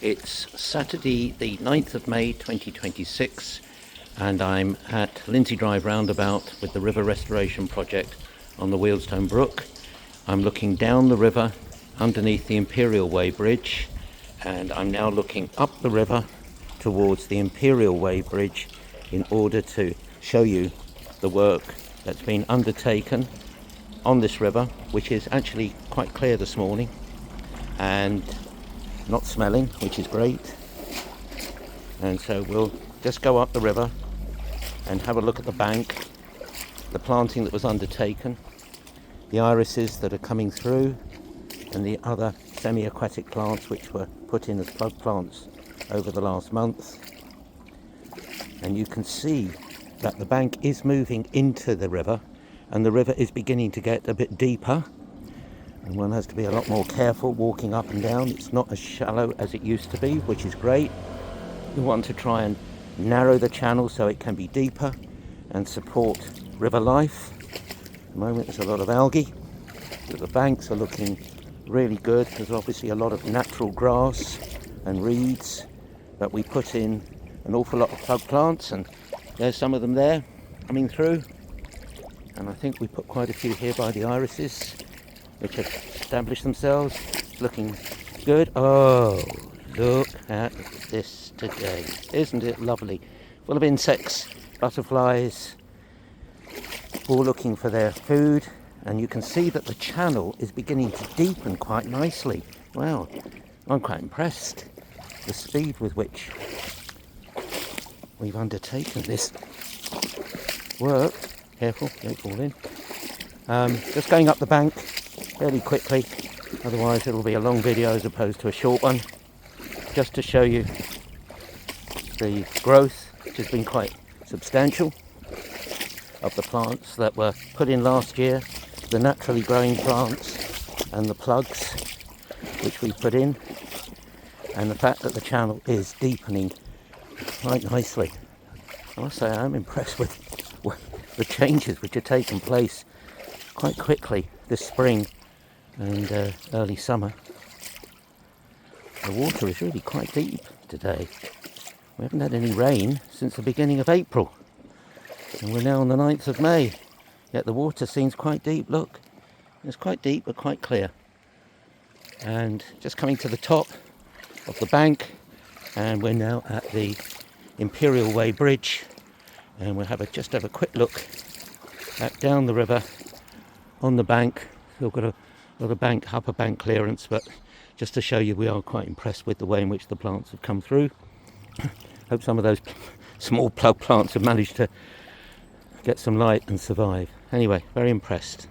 It's Saturday the 9th of May 2026 and I'm at Lindsay Drive roundabout with the river restoration project on the Wealdstone Brook. I'm looking down the river underneath the Imperial Way Bridge, and I'm now looking up the river towards the Imperial Way Bridge in order to show you the work that's been undertaken on this river, which is actually quite clear this morning and not smelling, which is great. And so we'll just go up the river and have a look at the bank, the planting that was undertaken, the irises that are coming through, and the other semi-aquatic plants which were put in as plug plants over the last month. And you can see that the bank is moving into the river, and the river is beginning to get a bit deeper, and one has to be a lot more careful walking up and down. It's not as shallow as it used to be, which is great. We want to try and narrow the channel so it can be deeper and support river life. At the moment there's a lot of algae, but the banks are looking really good. There's obviously a lot of natural grass and reeds, but we put in an awful lot of plug plants, and there's some of them there coming through, and I think we put quite a few here by the irises which have established themselves. It's looking good. Oh, look at this today. Isn't it lovely? Full of insects, butterflies, all looking for their food. And you can see that the channel is beginning to deepen quite nicely. Wow, I'm quite impressed. The speed with which we've undertaken this work. Careful, don't fall in. Just going up the bank fairly quickly, otherwise it'll be a long video as opposed to a short one, just to show you the growth, which has been quite substantial, of the plants that were put in last year, the naturally growing plants and the plugs which we put in, and the fact that the channel is deepening quite nicely. I must say I'm impressed with the changes which are taking place quite quickly this spring and early summer. The water is really quite deep today. We haven't had any rain since the beginning of April, and we're now on the 9th of May, yet the water seems quite deep. Look, it's quite deep but quite clear. And just coming to the top of the bank, and we're now at the Imperial Way Bridge, and we'll just have a quick look back down the river on the bank. We've got a lot of upper bank clearance, but just to show you, we are quite impressed with the way in which the plants have come through. Hope some of those small plug plants have managed to get some light and survive. Anyway, very impressed.